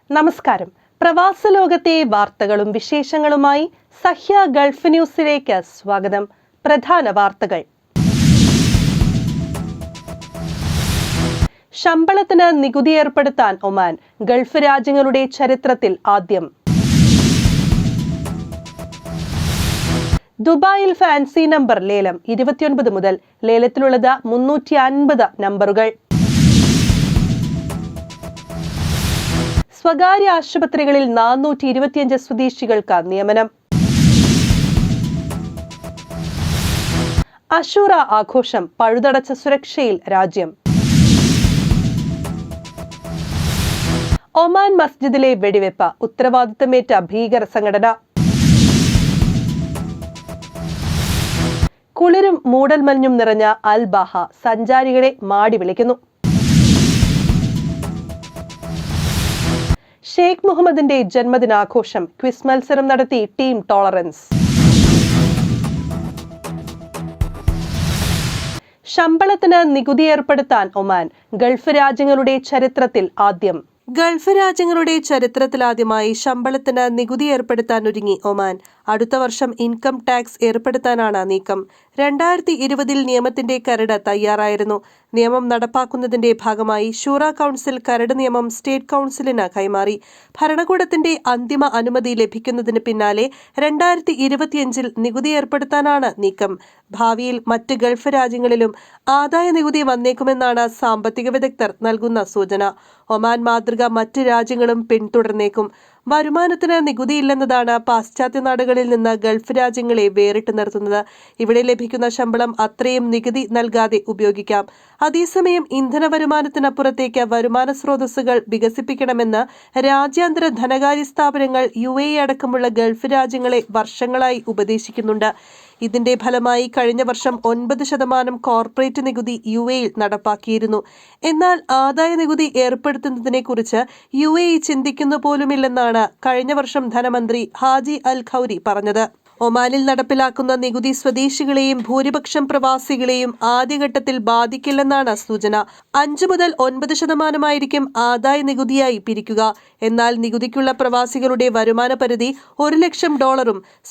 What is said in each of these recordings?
നമസ്കാരം. പ്രവാസ ലോകത്തെ വാർത്തകളും വിശേഷങ്ങളുമായി സഹ്യ ഗൾഫ് ന്യൂസിലേക്ക് സ്വാഗതം. പ്രധാന വാർത്തകൾ. ശമ്പളത്തിന് നികുതി ഏർപ്പെടുത്താൻ ഒമാൻ. ഗൾഫ് രാജ്യങ്ങളുടെ ചരിത്രത്തിൽ ആദ്യം. ദുബായിൽ ഫാൻസി നമ്പർ ലേലം. 29 മുതൽ ലേലത്തിലുള്ളത് 350 നമ്പറുകൾ. സ്വകാര്യ ആശുപത്രികളിൽ 425 സ്വദേശികൾക്ക് നിയമനം. അഷൂറ ആഘോഷം. പഴുതടച്ച സുരക്ഷയിൽ രാജ്യം. ഒമാൻ മസ്ജിദിലെ വെടിവെപ്പ്. ഉത്തരവാദിത്തമേറ്റ ഭീകര സംഘടന. കുളിരും മൂടൽമഞ്ഞും നിറഞ്ഞ അൽ ബാഹ സഞ്ചാരികളെ മാടി വിളിക്കുന്നു. ഷെയ്ഖ് മുഹമ്മദിന്റെ ജന്മദിനാഘോഷം. ക്വിസ് മത്സരം നടത്തി ടീം ടോളറൻസ്. ശമ്പളത്തിന് നികുതി ഏർപ്പെടുത്താൻ ഒമാൻ. ഗൾഫ് രാജ്യങ്ങളുടെ ചരിത്രത്തിൽ ആദ്യം. ഗൾഫ് രാജ്യങ്ങളുടെ ചരിത്രത്തിലാദ്യമായി ശമ്പളത്തിന് നികുതി ഏർപ്പെടുത്താൻ ഒരുങ്ങി ഒമാൻ. അടുത്ത വർഷം ഇൻകം ടാക്സ് ഏർപ്പെടുത്താനാണ് നീക്കം. 2020 നിയമത്തിന്റെ കരട് തയ്യാറായിരുന്നു. നിയമം നടപ്പാക്കുന്നതിന്റെ ഭാഗമായി ഷൂറ കൗൺസിൽ കരട് നിയമം സ്റ്റേറ്റ് കൗൺസിലിന് കൈമാറി. ഭരണകൂടത്തിന്റെ അന്തിമ അനുമതി ലഭിക്കുന്നതിന് പിന്നാലെ 2025 നികുതി ഏർപ്പെടുത്താനാണ് നീക്കം. ഭാവിയിൽ മറ്റ് ഗൾഫ് രാജ്യങ്ങളിലും ആദായ നികുതി വന്നേക്കുമെന്നാണ് സാമ്പത്തിക വിദഗ്ധർ നൽകുന്ന സൂചന. ഒമാൻ മാതൃക മറ്റ് രാജ്യങ്ങളും പിന്തുടർന്നേക്കും. വരുമാനത്തിന് നികുതിയില്ലെന്നതാണ് പാശ്ചാത്യ നാടുകളിൽ നിന്ന് ഗൾഫ് രാജ്യങ്ങളെ വേറിട്ട് നിർത്തുന്നത്. ഇവിടെ ലഭിക്കുന്ന ശമ്പളം അത്രയും നികുതി നൽകാതെ ഉപയോഗിക്കാം. അതേസമയം ഇന്ധന വരുമാനത്തിനപ്പുറത്തേക്ക് വരുമാന സ്രോതസ്സുകൾ വികസിപ്പിക്കണമെന്ന് രാജ്യാന്തര ധനകാര്യ സ്ഥാപനങ്ങൾ UAE അടക്കമുള്ള ഗൾഫ് രാജ്യങ്ങളെ വർഷങ്ങളായി ഉപദേശിക്കുന്നുണ്ട്. ഇതിന്റെ ഫലമായി കഴിഞ്ഞ വർഷം 9% കോർപ്പറേറ്റ് നികുതി UAE നടപ്പാക്കിയിരുന്നു. എന്നാൽ ആദായ നികുതി ഏർപ്പെടുത്തുന്നതിനെക്കുറിച്ച് UAE ചിന്തിക്കുന്നു പോലുമില്ലെന്നാണ് കഴിഞ്ഞ വർഷം ധനമന്ത്രി ഹാജി അൽ ഖൗരി പറഞ്ഞത്. ഒമാനിൽ നടപ്പിലാക്കുന്ന നികുതി സ്വദേശികളെയും ഭൂരിപക്ഷം പ്രവാസികളെയും ആദ്യഘട്ടത്തിൽ ബാധിക്കില്ലെന്നാണ് സൂചന. 5 മുതൽ 9% ആദായ നികുതിയായി പിരിക്കുക. എന്നാൽ നികുതിക്കുള്ള പ്രവാസികളുടെ വരുമാന പരിധി $1 ലക്ഷം,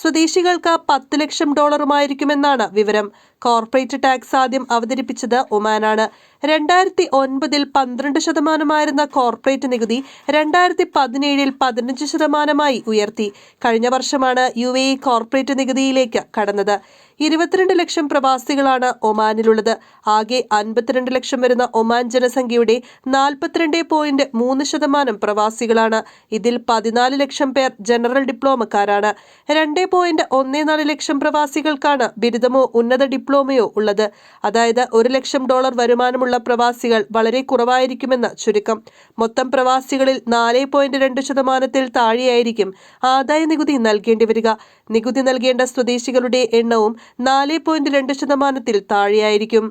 സ്വദേശികൾക്ക് $10 ലക്ഷം ആയിരിക്കുമെന്നാണ് വിവരം. കോർപ്പറേറ്റ് ടാക്സ് ആദ്യം അവതരിപ്പിച്ചത് ഒമാനാണ്. 2009 12% കോർപ്പറേറ്റ് നികുതി 2017 15% ഉയർത്തി. കഴിഞ്ഞ വർഷമാണ് UAE കോർപ്പറേറ്റ് നികുതിയിലേക്ക് കടന്നത്. 22 ലക്ഷം പ്രവാസികളാണ് ഒമാനിലുള്ളത്. ആകെ 52 ലക്ഷം വരുന്ന ഒമാൻ ജനസംഖ്യയുടെ 42.3% പ്രവാസികളാണ്. ഇതിൽ 14 ലക്ഷം പേർ ജനറൽ ഡിപ്ലോമക്കാരാണ്. 2.14 ലക്ഷം പ്രവാസികൾക്കാണ് ബിരുദമോ ഉന്നത ഡിപ്ലോമയോ ഉള്ളത്. അതായത് $1 ലക്ഷം വരുമാനമുള്ള പ്രവാസികൾ വളരെ കുറവായിരിക്കുമെന്ന് ചുരുക്കം. മൊത്തം പ്രവാസികളിൽ 4.2% താഴെയായിരിക്കും ആദായ നികുതി നൽകേണ്ടി വരിക. നികുതി നൽകേണ്ട സ്വദേശികളുടെ എണ്ണവും 4.2% താഴെയായിരിക്കും.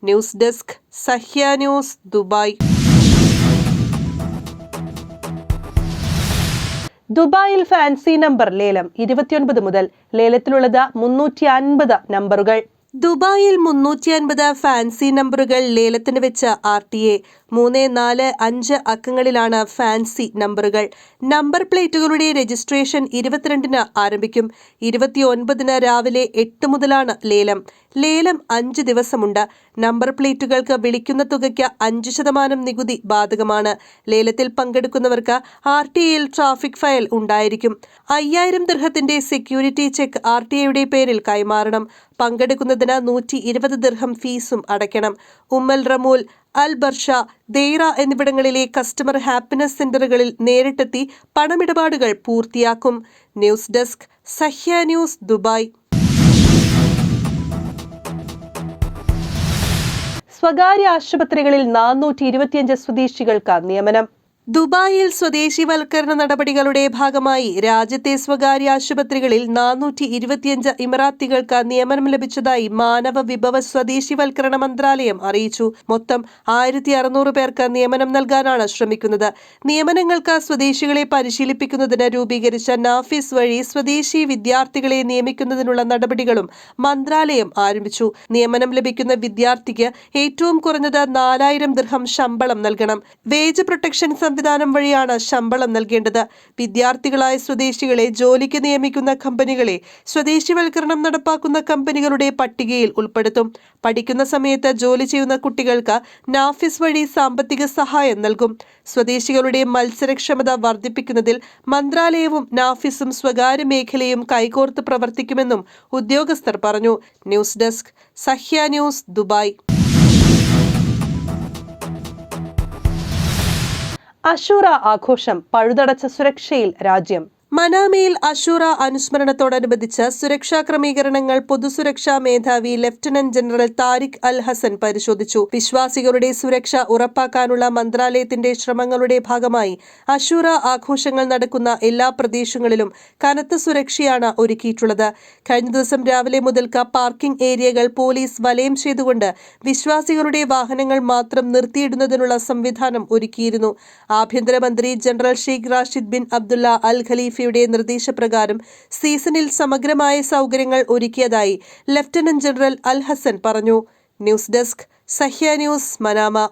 News desk, Sahya news, Dubai. ദുബായിൽ ഫാൻസി നമ്പർ ലേലം. 29 മുതൽ ലേലത്തിലുള്ളത് 350 നമ്പറുകൾ. ദുബായിൽ 350 ഫാൻസി നമ്പറുകൾ ലേലത്തിന് വെച്ച RTA. 3, 4, 5 അക്കങ്ങളിലാണ് ഫാൻസി നമ്പറുകൾ. നമ്പർ പ്ലേറ്റുകളുടെ രജിസ്ട്രേഷൻ 22-ന് ആരംഭിക്കും. 29-ന് രാവിലെ 8 മുതലാണ് ലേലം. ലേലം 5 ദിവസമുണ്ട്. നമ്പർ പ്ലേറ്റുകൾക്ക് വിളിക്കുന്ന തുകയ്ക്ക് 5% നികുതി ബാധകമാണ്. ലേലത്തിൽ പങ്കെടുക്കുന്നവർക്ക് RTAയിൽ ട്രാഫിക് ഫയൽ ഉണ്ടായിരിക്കും. 5000 ദിർഹത്തിന്റെ സെക്യൂരിറ്റി ചെക്ക് RTAയുടെ പേരിൽ കൈമാറണം. പങ്കെടുക്കുന്നതിന് 120 ദിർഹം ഫീസും അടയ്ക്കണം. ഉമ്മൽ റമൂൽ, അൽ ബർഷ, ദെയ്റ എന്നിവിടങ്ങളിലെ കസ്റ്റമർ ഹാപ്പിനെസ് സെന്ററുകളിൽ നേരിട്ടെത്തി പണമിടപാടുകൾ പൂർത്തിയാക്കും. News desk, Sahya news, Dubai. സ്വകാര്യ ആശുപത്രികളിൽ 425 സ്വദേശികൾക്ക് നിയമനം. ദുബായിൽ സ്വദേശിവൽക്കരണ നടപടികളുടെ ഭാഗമായി രാജ്യത്തെ സ്വകാര്യ ആശുപത്രികളിൽ 425 ഇമറാത്തികൾക്ക് നിയമനം ലഭിച്ചതായി മാനവ വിഭവ സ്വദേശിവൽക്കരണ മന്ത്രാലയം അറിയിച്ചു. മൊത്തം 1600 പേർക്ക് നിയമനം നൽകാനാണ് ശ്രമിക്കുന്നത്. നിയമനങ്ങൾക്ക് സ്വദേശികളെ പരിശീലിപ്പിക്കുന്നതിന് രൂപീകരിച്ച നാഫിസ് വഴി സ്വദേശി വിദ്യാർത്ഥികളെ നിയമിക്കുന്നതിനുള്ള നടപടികളും മന്ത്രാലയം ആരംഭിച്ചു. നിയമനം ലഭിക്കുന്ന വിദ്യാർത്ഥിക്ക് ഏറ്റവും കുറഞ്ഞത് 4000 ദിർഹം ശമ്പളം നൽകണം. വേജ് പ്രൊട്ടക്ഷൻ സംവിധാനം വഴിയാണ് ശമ്പളം നൽകേണ്ടത്. വിദ്യാർത്ഥികളായ സ്വദേശികളെ ജോലിക്ക് നിയമിക്കുന്ന കമ്പനികളെ സ്വദേശിവൽക്കരണം നടപ്പാക്കുന്ന കമ്പനികളുടെ പട്ടികയിൽ ഉൾപ്പെടുത്തും. പഠിക്കുന്ന സമയത്ത് ജോലി ചെയ്യുന്ന കുട്ടികൾക്ക് നാഫിസ് വഴി സാമ്പത്തിക സഹായം നൽകും. സ്വദേശികളുടെ മത്സരക്ഷമത വർദ്ധിപ്പിക്കുന്നതിൽ മന്ത്രാലയവും നാഫിസും സ്വകാര്യ മേഖലയും കൈകോർത്ത് പ്രവർത്തിക്കുമെന്നും ഉദ്യോഗസ്ഥർ പറഞ്ഞു. News desk Sahya news, Dubai. അശൂറ ആഘോഷം പഴുതടച്ച സുരക്ഷയിൽ രാജ്യം. മനാമയിൽ അശൂറ അനുസ്മരണത്തോടനുബന്ധിച്ച് സുരക്ഷാ ക്രമീകരണങ്ങൾ പൊതുസുരക്ഷാ മേധാവി ലഫ്റ്റനന്റ് ജനറൽ താരിഖ് അൽ ഹസൻ പരിശോധിച്ചു. വിശ്വാസികളുടെ സുരക്ഷ ഉറപ്പാക്കാനുള്ള മന്ത്രാലയത്തിന്റെ ശ്രമങ്ങളുടെ ഭാഗമായി അശൂറ ആഘോഷങ്ങൾ നടക്കുന്ന എല്ലാ പ്രദേശങ്ങളിലും കനത്ത സുരക്ഷയാണ് ഒരുക്കിയിട്ടുള്ളത്. കഴിഞ്ഞ ദിവസം രാവിലെ മുതൽക്ക് പാർക്കിംഗ് ഏരിയകൾ പോലീസ് വലയം ചെയ്തുകൊണ്ട് വിശ്വാസികളുടെ വാഹനങ്ങൾ മാത്രം നിർത്തിയിടുന്നതിനുള്ള സംവിധാനം ഒരുക്കിയിരുന്നു. ആഭ്യന്തരമന്ത്രി general Sheikh Rashid bin Abdullah Al Khalifa നിർദ്ദേശപ്രകാരം സീസണിൽ സമഗ്രമായ സൗകര്യങ്ങൾ ഒരുക്കിയതായി ലഫ്റ്റനന്റ് ജനറൽ അൽ ഹസൻ പറഞ്ഞു. News desk Sahya news, Manama.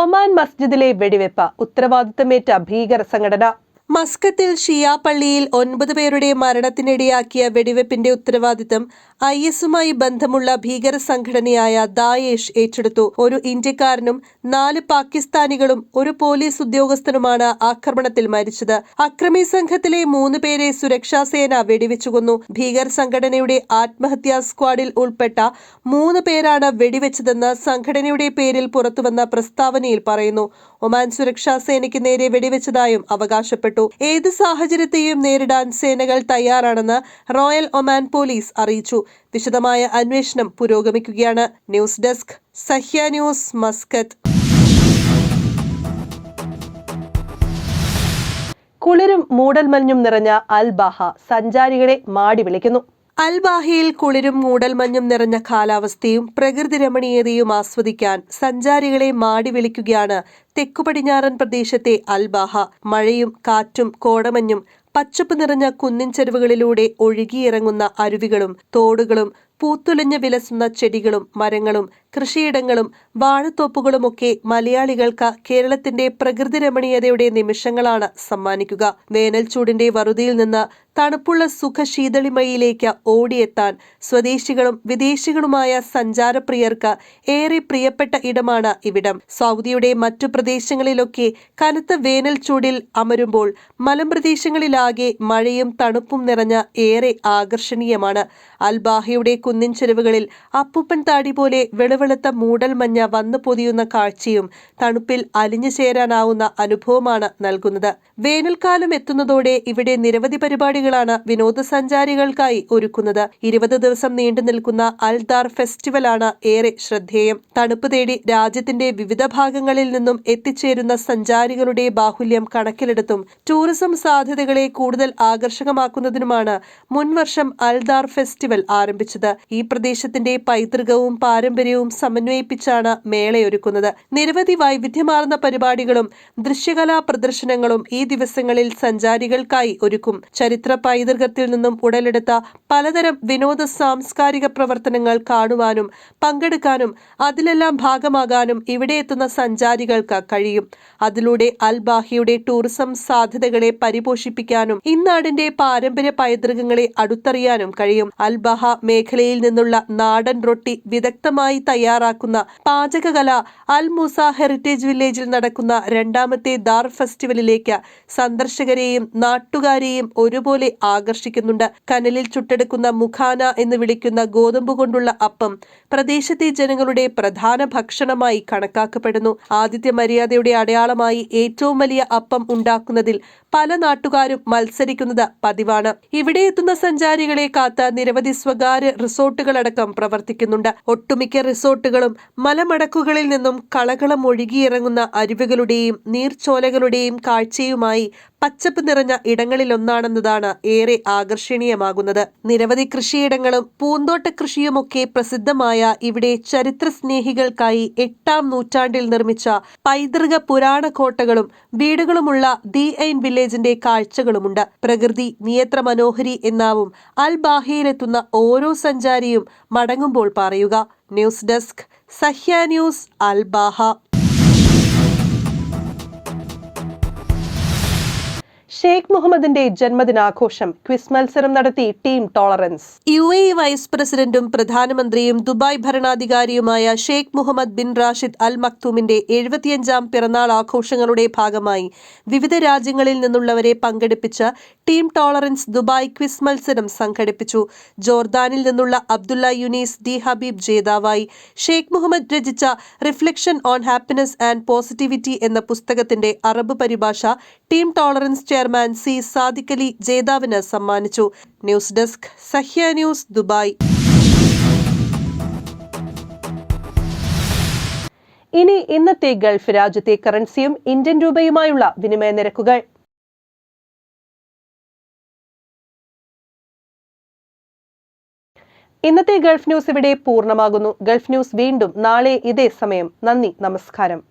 Oman മസ്ജിദിലെ വെടിവെപ്പ് ഉത്തരവാദിത്തമേറ്റ ഭീകര സംഘടന. മസ്കത്തിൽ ഷിയ പള്ളിയിൽ 9 പേരുടെ മരണത്തിനിടയാക്കിയ വെടിവെപ്പിന്റെ ഉത്തരവാദിത്തം IS-മായി ബന്ധമുള്ള ഭീകര സംഘടനയായ ദായേഷ് ഏറ്റെടുത്തു. ഒരു ഇന്ത്യക്കാരനും 4 പാകിസ്ഥാനികളും ഒരു പോലീസ് ഉദ്യോഗസ്ഥനുമാണ് ആക്രമണത്തിൽ മരിച്ചത്. അക്രമി സംഘത്തിലെ 3 പേരെ സുരക്ഷാ സേന വെടിവെച്ചു കൊന്നു. ഭീകര സംഘടനയുടെ ആത്മഹത്യാ സ്ക്വാഡിൽ ഉൾപ്പെട്ട 3 പേരാണ് വെടിവെച്ചതെന്ന് സംഘടനയുടെ പേരിൽ പുറത്തുവന്ന പ്രസ്താവനയിൽ പറയുന്നു. ഒമാൻ സുരക്ഷാ സേനയ്ക്ക് നേരെ വെടിവെച്ചതായും അവകാശപ്പെട്ടു. ഏത് സാഹചര്യത്തെയും നേരിടാൻ സേനകൾ തയ്യാറാണെന്ന് റോയൽ ഒമാൻ പോലീസ് അറിയിച്ചു. വിശദമായ അന്വേഷണം പുരോഗമിക്കുകയാണ്. News desk Sahya news, Muscat. കുളിരും മൂടൽമഞ്ഞും നിറഞ്ഞ അൽ ബാഹ സഞ്ചാരികളെ മാടി വിളിക്കുന്നു. അൽ ബാഹയിൽ കുളിരും മൂടൽമഞ്ഞും നിറഞ്ഞ കാലാവസ്ഥയും പ്രകൃതി രമണീയതയും ആസ്വദിക്കാൻ സഞ്ചാരികളെ മാടി വിളിക്കുകയാണ് തെക്കുപടിഞ്ഞാറൻ പ്രദേശത്തെ അൽ ബാഹ. മഴയും കാറ്റും കോടമഞ്ഞും പച്ചപ്പ് നിറഞ്ഞ കുന്നിൻ ചെരുവുകളിലൂടെ ഒഴുകിയിറങ്ങുന്ന അരുവികളും തോടുകളും പൂത്തുലഞ്ഞ് വിലസുന്ന ചെടികളും മരങ്ങളും കൃഷിയിടങ്ങളും വാഴത്തോപ്പുകളുമൊക്കെ മലയാളികൾക്ക് കേരളത്തിന്റെ പ്രകൃതി രമണീയതയുടെ നിമിഷങ്ങളാണ് സമ്മാനിക്കുക. വേനൽ ചൂടിന്റെ വറുതിയിൽ നിന്ന് തണുപ്പുള്ള സുഖശീതളിമയിലേക്ക് ഓടിയെത്താൻ സ്വദേശികളും വിദേശികളുമായ സഞ്ചാരപ്രിയർക്ക് ഏറെ പ്രിയപ്പെട്ട ഇടമാണ് ഇവിടം. സൗദിയുടെ മറ്റു പ്രദേശങ്ങളിലൊക്കെ കനത്ത വേനൽ ചൂടിൽ അമരുമ്പോൾ മലമ്പ്രദേശങ്ങളിലാകെ മഴയും തണുപ്പും നിറഞ്ഞ ഏറെ ആകർഷണീയമാണ്. അൽ ബാഹയുടെ കുന്നിൻ ചെരുവുകളിൽ അപ്പൂപ്പൻ താടി പോലെ വെളുവെളുത്ത മൂടൽമഞ്ഞ വന്നു പൊതിയുന്ന കാഴ്ചയും തണുപ്പിൽ അലിഞ്ഞു ചേരാനാവുന്ന അനുഭവമാണ് നൽകുന്നത്. വേനൽക്കാലം എത്തുന്നതോടെ ഇവിടെ നിരവധി പരിപാടികളാണ് വിനോദസഞ്ചാരികൾക്കായി ഒരുക്കുന്നത്. 20 ദിവസം നീണ്ടു നിൽക്കുന്ന അൽദാർ ഫെസ്റ്റിവലാണ് ഏറെ ശ്രദ്ധേയം. തണുപ്പ് തേടി രാജ്യത്തിന്റെ വിവിധ ഭാഗങ്ങളിൽ നിന്നും എത്തിച്ചേരുന്ന സഞ്ചാരികളുടെ ബാഹുല്യം കണക്കിലെടുത്തും ടൂറിസം സാധ്യതകളെ കൂടുതൽ ആകർഷകമാക്കുന്നതിനുമാണ് മുൻവർഷം അൽദാർ ഫെസ്റ്റിവൽ ആരംഭിച്ചത്. ഈ പ്രദേശത്തിന്റെ പൈതൃകവും പാരമ്പര്യവും സമന്വയിപ്പിച്ചാണ് മേളയൊരുക്കുന്നത്. നിരവധി വൈവിധ്യമാർന്ന പരിപാടികളും ദൃശ്യകലാ പ്രദർശനങ്ങളും ഈ ദിവസങ്ങളിൽ സഞ്ചാരികൾക്കായി ഒരുക്കും. ചരിത്ര പൈതൃകത്തിൽ നിന്നും ഉടലെടുത്ത പലതരം വിനോദ സാംസ്കാരിക പ്രവർത്തനങ്ങൾ കാണുവാനും പങ്കെടുക്കാനും അതിലെല്ലാം ഭാഗമാകാനും ഇവിടെ എത്തുന്ന സഞ്ചാരികൾക്ക് കഴിയും. അതിലൂടെ അൽ ബാഹയുടെ ടൂറിസം സാധ്യതകളെ പരിപോഷിപ്പിക്കാനും ഇന്നാടിന്റെ പാരമ്പര്യ പൈതൃകങ്ങളെ അടുത്തറിയാനും കഴിയും. അൽ ബാഹ മേഖലയിൽ നിന്നുള്ള നാടൻ റൊട്ടി വിദഗ്ധമായി തയ്യാറാക്കുന്ന പാചകകല അൽ മൂസ ഹെറിറ്റേജ് വില്ലേജിൽ നടക്കുന്ന 2ാമത്തെ ദാർ ഫെസ്റ്റിവലിലേക്ക് സന്ദർശകരെയും നാട്ടുകാരെയും ഒരുപോലെ ആകർഷിക്കുന്നുണ്ട്. കനലിൽ ചുട്ടെടുക്കുന്ന മുഖാന എന്ന് വിളിക്കുന്ന ഗോതമ്പ് കൊണ്ടുള്ള അപ്പം പ്രദേശത്തെ ജനങ്ങളുടെ പ്രധാന ഭക്ഷണമായി കണക്കാക്കപ്പെടുന്നു. ആതിഥ്യ മര്യാദയുടെ അടയാളമായി ഏറ്റവും വലിയ അപ്പം ഉണ്ടാക്കുന്നതിൽ പല നാട്ടുകാരും മത്സരിക്കുന്നത് പതിവാണ്. ഇവിടെ എത്തുന്ന സഞ്ചാരികളെ കാത്ത് നിരവധി സ്വകാര്യ റിസോർട്ടുകളടക്കം പ്രവർത്തിക്കുന്നുണ്ട്. ഒട്ടുമിക്ക റിസോർട്ടുകളും മലമടക്കുകളിൽ നിന്നും കളകളം ഒഴുകിയിറങ്ങുന്ന അരുവികളുടെയും നീർച്ചോലകളുടെയും കാഴ്ചയുമായി പച്ചപ്പ് നിറഞ്ഞ ഇടങ്ങളിലൊന്നാണെന്നതാണ് ഏറെ ആകർഷണീയമാകുന്നത്. നിരവധി കൃഷിയിടങ്ങളും പൂന്തോട്ട കൃഷിയുമൊക്കെ പ്രസിദ്ധമായ ഇവിടെ ചരിത്ര സ്നേഹികൾക്കായി 8ാം നൂറ്റാണ്ടിൽ നിർമ്മിച്ച പൈതൃക പുരാണ കോട്ടകളും വീടുകളുമുള്ള ദി ഐൻ വില്ലേജിന്റെ കാഴ്ചകളുമുണ്ട്. പ്രകൃതി നിയത്ര മനോഹരി എന്നാവും അൽ ബാഹയിലെത്തുന്ന ഓരോ സഞ്ചാരിയും മടങ്ങുമ്പോൾ പറയുക. ന്യൂസ് ഡെസ്ക് സഹ്യ ന്യൂസ് അൽബാഹ. ഷെയ്ഖ് മുഹമ്മദിന്റെ ജന്മദിനാഘോഷം, ക്വിസ് മത്സരം നടത്തി ടീം ടോളറൻസ്. UAE വൈസ് പ്രസിഡന്റും പ്രധാനമന്ത്രിയും ദുബായ് ഭരണാധികാരിയുമായ Sheikh Mohammed bin Rashid Al മക്തൂമിന്റെ 75ാം പിറന്നാൾ ആഘോഷങ്ങളുടെ ഭാഗമായി വിവിധ രാജ്യങ്ങളിൽ നിന്നുള്ളവരെ പങ്കെടുപ്പിച്ച് ടീം ടോളറൻസ് ദുബായ് ക്വിസ് മത്സരം സംഘടിപ്പിച്ചു. ജോർദാനിൽ നിന്നുള്ള അബ്ദുള്ള യുനീസ് ഡി ഹബീബ് ജേതാവായി. ഷെയ്ഖ് മുഹമ്മദ് രചിച്ച reflection on happiness and positivity എന്ന പുസ്തകത്തിന്റെ അറബ് പരിഭാഷ team tolerance chairman C Sadiq Ali ജേതാവിന് സമ്മാനിച്ചു. News desk, Sahya news, Dubai. ഇനി ഇന്നത്തെ ഗൾഫ് രാജ്യത്തെ കറൻസിയും ഇന്ത്യൻ രൂപയുമായുള്ള വിനിമയ നിരക്കുകൾ. ഇന്നത്തെ ഗൾഫ് ന്യൂസ് ഇവിടെ പൂർണ്ണമാകുന്നു. ഗൾഫ് ന്യൂസ് വീണ്ടും നാളെ ഇതേ സമയം. നന്ദി, നമസ്കാരം.